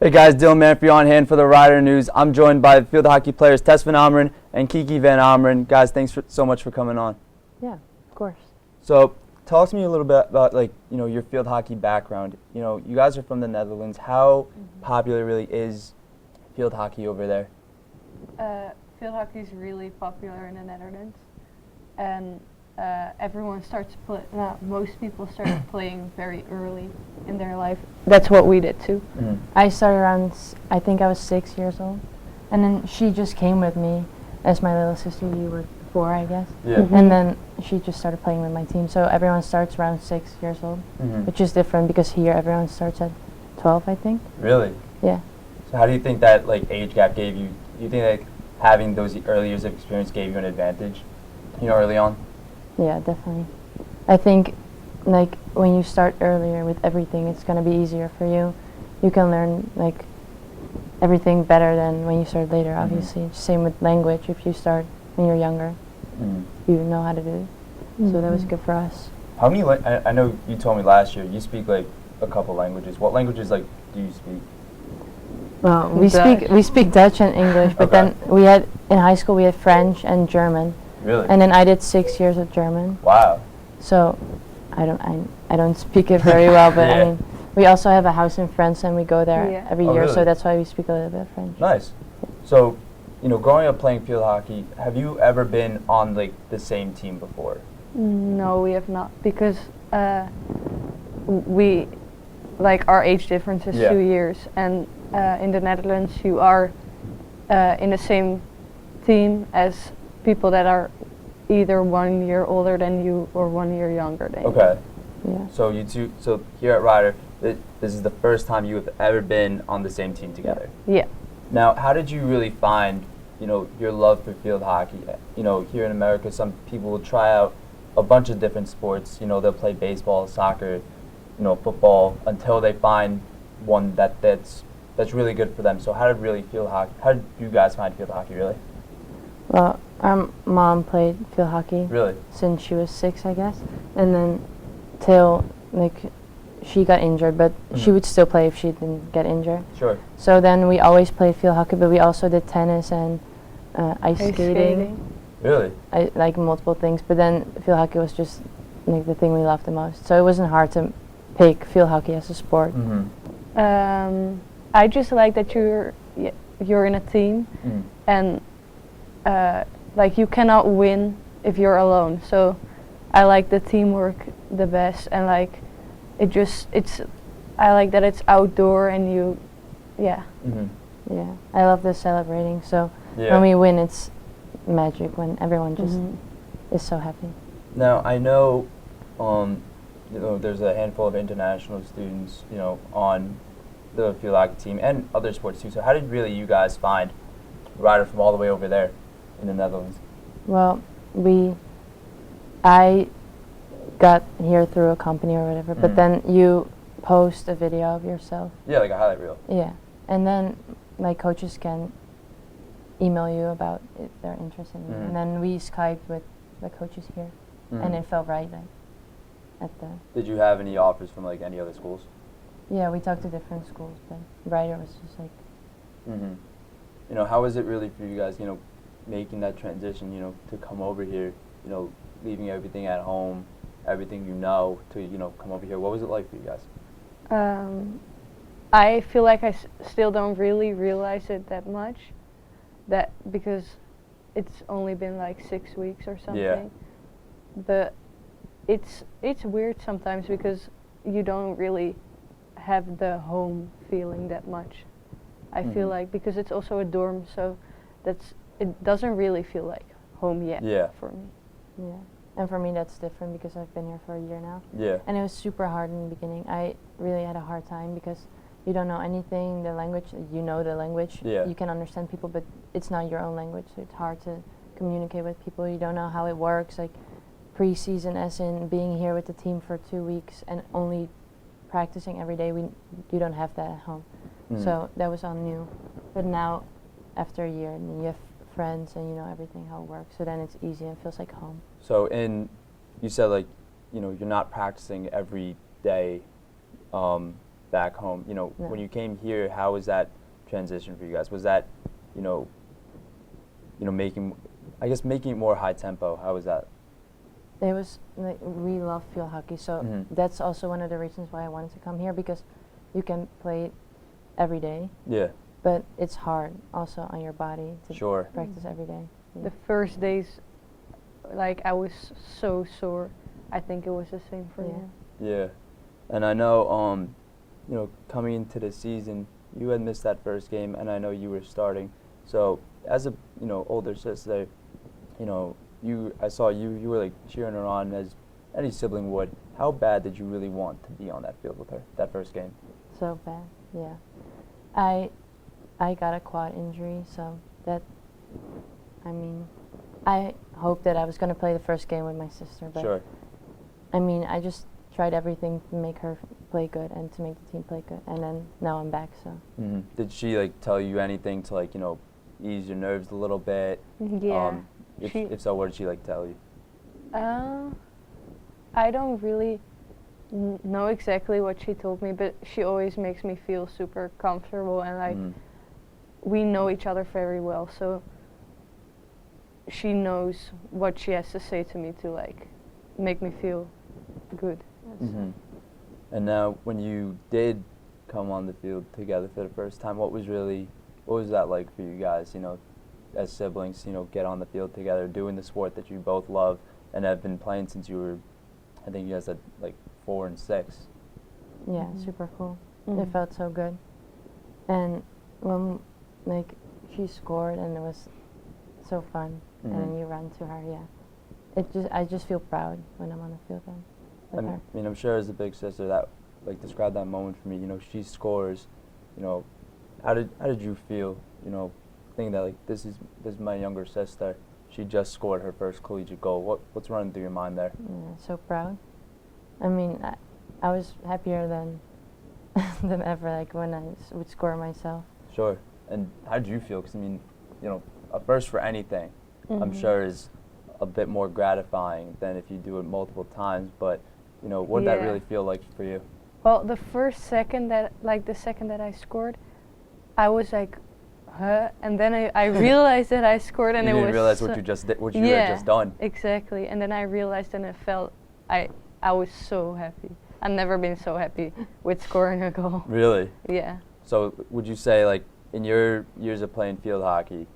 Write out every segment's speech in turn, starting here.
Hey guys, Dylan Manfre on hand for the Rider News. I'm joined by field hockey players Tess Van Omeren and Kiki Van Omeren. Guys, thanks so much for coming on. Yeah, of course. So, talk to me a little bit about your field hockey background. You guys are from the Netherlands. How popular really is field hockey over there? Field hockey is really popular in the Netherlands, and most people started playing very early in their life. That's what we did too. I started around, I think I was 6 years old, and then she just came with me as my little sister. You were 4, I guess. Yeah. And then she just started playing with my team. So everyone starts around 6 years old, which is different because here everyone starts at 12, I think. Really? Yeah. So how do you think that age gap gave you? Do you think that having those early years of experience gave you an advantage, early on? Yeah, definitely. I think when you start earlier with everything, it's going to be easier for you. You can learn everything better than when you start later, obviously. Same with language. If you start when you're younger, you know how to do it. So that was good for us. How many, I know you told me last year, you speak a couple languages. What languages do you speak? Well, we speak Dutch and English, but then in high school we had French and German. Really? And then I did 6 years of German. Wow. So I don't speak it very well, but Yeah. I mean, we also have a house in France and we go there every year, really? so that's why we speak a little bit of French. Nice. So, growing up playing field hockey, have you ever been on the same team before? No, we have not, because we our age difference is 2 years, and in the Netherlands you are in the same team as people that are either 1 year older than you or 1 year younger than you. Okay. Yeah. So here at Rider, this is the first time you have ever been on the same team together. Yeah. Now, how did you really find, your love for field hockey? Here in America, some people will try out a bunch of different sports. They'll play baseball, soccer, football, until they find one that's really good for them. So how did you guys find field hockey, really? Well, our mom played field hockey since she was 6, I guess, and then till she got injured, but she would still play if she didn't get injured. Sure. So then we always played field hockey, but we also did tennis and ice skating. Really? Multiple things, but then field hockey was just the thing we loved the most. So it wasn't hard to pick field hockey as a sport. I just like that you're in a team, and you cannot win if you're alone. So I like the teamwork the best, and I like that it's outdoor and Yeah, I love the celebrating. So when we win, it's magic when everyone just is so happy. Now I know, there's a handful of international students, on the field hockey team and other sports too. So how did you guys find Rider from all the way over there in the Netherlands? Well, I got here through a company or whatever, but then you post a video of yourself. Yeah, like a highlight reel. Yeah, and then coaches can email you about if they're interested in you. And then we Skyped with the coaches here, and it felt right Did you have any offers from any other schools? Yeah, we talked to different schools, but Rider was just how was it really for you guys, making that transition, to come over here, leaving everything at home, everything to, come over here? What was it like for you guys? I feel like I still don't really realize it that much, because it's only been 6 weeks or something. Yeah. But it's weird sometimes because you don't really have the home feeling that much. I feel because it's also a dorm, so it doesn't really feel like home yet for me. Yeah, and for me that's different because I've been here for a year now. Yeah. And it was super hard in the beginning. I really had a hard time because you don't know anything, the language, the language. Yeah. You can understand people, but it's not your own language, so it's hard to communicate with people. You don't know how it works, pre-season as in being here with the team for 2 weeks and only practicing every day. You don't have that at home. So that was all new. But now, after a year, and you have friends and you know everything, how it works, so then it's easy and it feels like home. So you said you're not practicing every day. back home. You know, No. when you came here, how was that transition for you guys? Was that, you know, making it more high tempo? How was that? It was like, we love field hockey, so that's also one of the reasons why I wanted to come here, because you can play it every day, Yeah. but it's hard also on your body to Sure. practice every day. Yeah. The first days, like I was so sore. I think it was the same for Yeah. you. Yeah. And I know, you know, coming into the season, you had missed that first game, and I know you were starting. So as a, you know, older sister, you know, I saw you were like cheering her on as any sibling would. How bad did you really want to be on that field with her that first game? So bad, yeah. I got a quad injury, so that, I mean, I hoped that I was going to play the first game with my sister, but Sure. I mean, I just tried everything to make her play good and to make the team play good, and then now I'm back, so. Did she like tell you anything to, like, you know, ease your nerves a little bit? Yeah. If so, what did she like tell you? I don't really know exactly what she told me, but she always makes me feel super comfortable, and like we know each other very well, so she knows what she has to say to me to like make me feel good. And now, when you did come on the field together for the first time, what was that like for you guys? You know, as siblings, you know, get on the field together, doing the sport that you both love and have been playing since you were, I think you guys said like 4 and 6. Yeah, super cool. It Mhm. felt so good. And when, like, she scored and it was so fun, and then you run to her, yeah. I just feel proud when I'm on the field then with her. I mean, I'm sure as a big sister that, like, describe that moment for me. You know, she scores. You know, how did you feel? You know, thinking that like this is my younger sister. She just scored her first collegiate goal. What's running through your mind there? Yeah, so proud. I mean, I was happier than than ever, like when I would score myself. Sure. And how did you feel? Because I mean, you know, a first for anything, I'm sure is a bit more gratifying than if you do it multiple times. But you know, what did that Yeah. really feel like for you? Well, the second that I scored, I was like, huh? And then I realized that I scored, and You it didn't was realize so what you had just done. Exactly. And then I realized, and it felt, I was so happy. I've never been so happy with scoring a goal. Really? Yeah. So would you say, like, in your years of playing field hockey,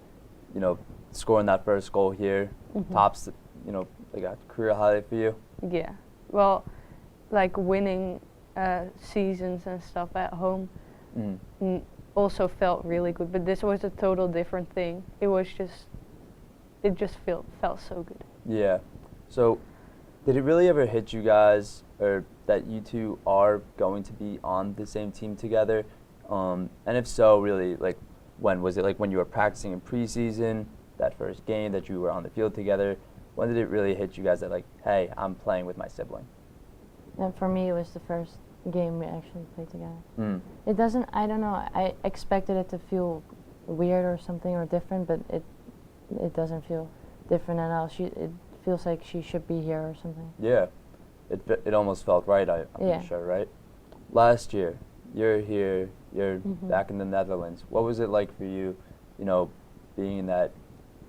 you know, scoring that first goal here tops, you know, like a career highlight for you? Yeah. Well, like winning seasons and stuff at home also felt really good, but this was a total different thing. It just felt so good. Yeah. So did it really ever hit you guys, or that you two are going to be on the same team together? And if so, really, like, when was it? Like when you were practicing in preseason, that first game that you were on the field together? When did it really hit you guys that, like, hey, I'm playing with my sibling? And for me, it was the first game we actually played together. It doesn't, I don't know, I expected it to feel weird or something or different, but it doesn't feel different at all. It feels like she should be here or something. Yeah. It almost felt right, I'm sure, right? Last year, you're here, you're back in the Netherlands. What was it like for you, you know, being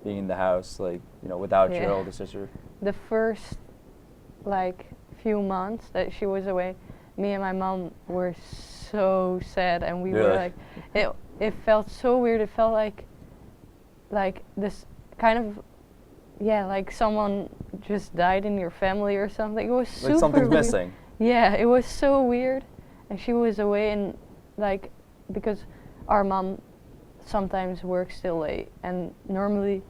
in the house, like, you know, without your older sister? The first, like, few months that she was away, me and my mom were so sad, and we were like, it felt so weird. It felt like this kind of, like someone just died in your family or something. It was super Like something's weird. missing. Yeah, it was so weird. And she was away, and like, because our mom sometimes works till late, and normally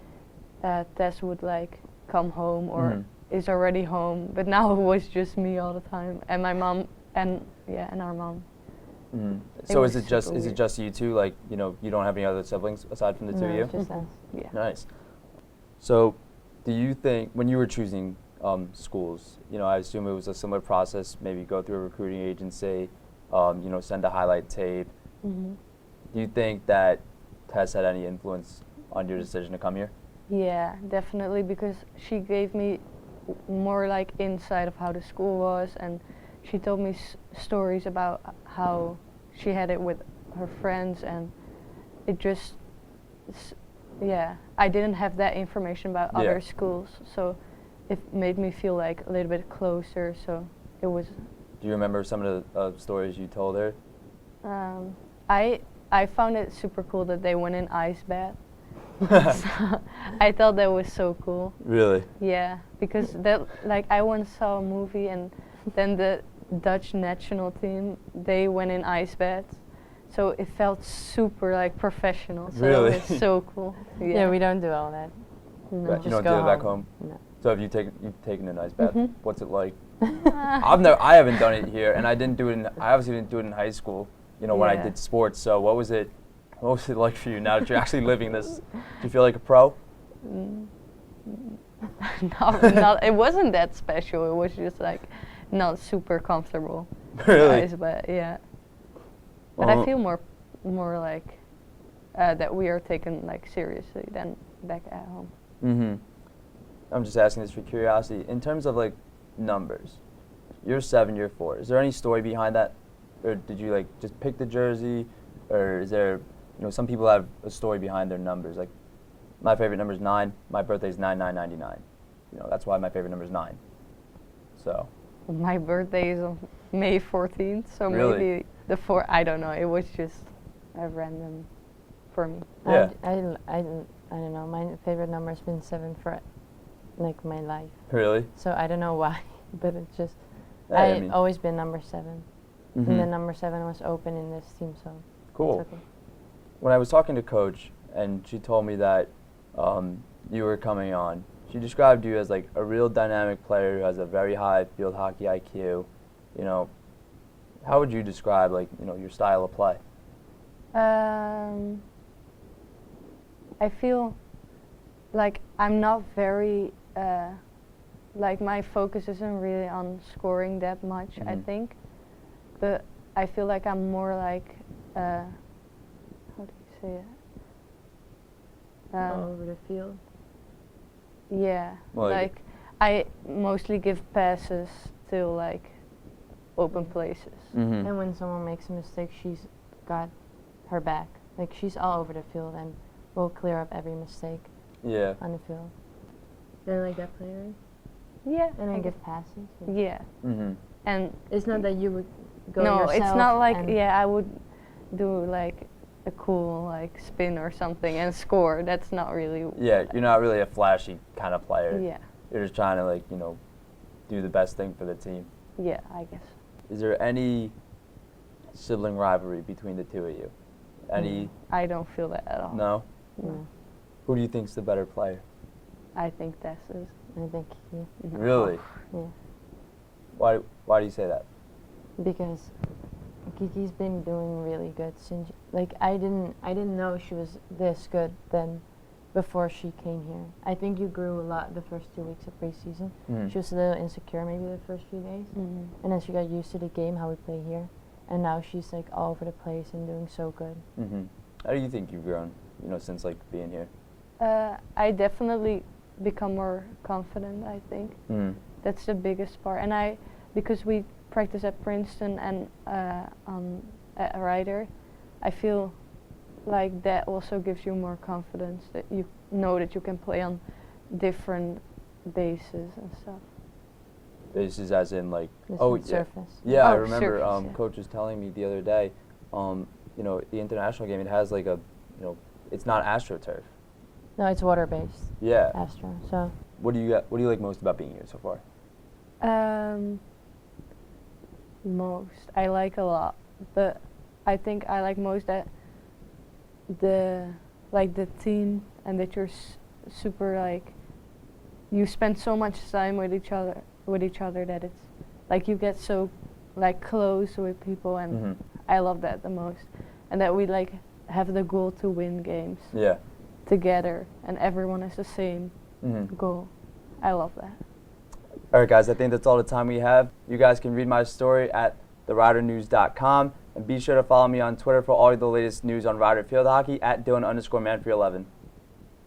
Tess would like come home or is already home, but now it was just me all the time, and my mom and our mom. So was is it super just you two? Like, you know, you don't have any other siblings aside from the two of you? It's just us. Yeah. Nice. So, do you think when you were choosing schools, you know, I assume it was a similar process? Maybe go through a recruiting agency, you know, send a highlight tape. Do you think that Tess had any influence on your decision to come here? Yeah, definitely, because she gave me more like insight of how the school was, and she told me stories about how she had it with her friends, and it just, yeah, I didn't have that information about Yeah. other schools, so it made me feel like a little bit closer. So it was. Do you remember some of the stories you told her? I found it super cool that they went in ice bath. So I thought that was so cool. Really? Yeah, because that, like, I once saw a movie, and then the Dutch national team, they went in ice baths, so it felt super like professional. So Really? it was so cool. Yeah, we don't do all that. No. Right, you Just don't go do it back home? No. So have you've taken an ice bath? Mhm. What's it like? I haven't done it here, and I obviously didn't do it in high school, when I Yeah. did sports. So what was it like for you now that you're actually living this? Do you feel like a pro? Not, it wasn't that special. It was just like not super comfortable. Really? But yeah. But I Well- feel more like that we are taken like seriously than back at home. Mm-hmm. I'm just asking this for curiosity. In terms of like numbers, you're 7, you're 4. Is there any story behind that, or did you like just pick the jersey, or is there, some people have a story behind their numbers. Like, my favorite number is 9. My birthday is 9/9/99. That's why my favorite number is 9. So. My birthday is on May 14th, so Really? maybe the 4. I don't know. It was just a random for me. Yeah. I don't know. My favorite number has been 7 for like my life. Really? So I don't know why, but it's just Yeah, I've always been number 7, Mhm. and then number 7 was open in this team, so Cool. it's okay. When I was talking to Coach, and she told me that you were coming on, she described you as like a real dynamic player who has a very high field hockey IQ. How would you describe like your style of play? I feel like I'm not very like my focus isn't really on scoring that much. I Mhm. think, but I feel like I'm more like how do you say it? All over the field. Yeah, Well, like I mostly give passes to like open places. Mm-hmm. And when someone makes a mistake, she's got her back. Like, she's all over the field and will clear up every mistake Yeah. on the field. Then like that player, Yeah, and I then guess. give passes. Yeah, Mm-hmm. and It's not that you would go no, yourself. it's not like and I would do like a cool like spin or something and score. That's not really. Yeah, you're not really a flashy kind of player. Yeah, You're just trying to like do the best thing for the team. yeah, I guess. Is there any sibling rivalry between the two of you? Any? I don't feel that at all. No. No, Who do you think's the better player? I think Tess is. I think he, Really? yeah, Why do you say that? because Kiki's been doing really good since. Like, I didn't know she was this good then, before she came here. I think you grew a lot the first 2 weeks of preseason. Mhm. She was a little insecure maybe the first few days, and then she got used to the game, how we play here, and now she's like all over the place and doing so good. Mm-hmm. How do you think you've grown? Since like being here. I definitely become more confident. I think Mm. that's the biggest part, and because we practice at Princeton and at Ryder, I feel like that also gives you more confidence that you know that you can play on different bases and stuff. This is as in like Different yeah. surface. Yeah, I Oh, remember surface, yeah. Coach was telling me the other day, the international game, it has like a, it's not AstroTurf. No, it's water-based, Yeah. Astro. So What do you like most about being here so far? Most I like a lot, but I think I like most that the team, and that you're super like you spend so much time with each other that it's like you get so like close with people, and Mm-hmm. I love that the most, and that we like have the goal to win games Yeah. together, and everyone has the same Mm-hmm. goal. I love that. All right, guys, I think that's all the time we have. You guys can read my story at theridernews.com, and be sure to follow me on Twitter for all the latest news on Rider Field Hockey at Dylan_Manfre11.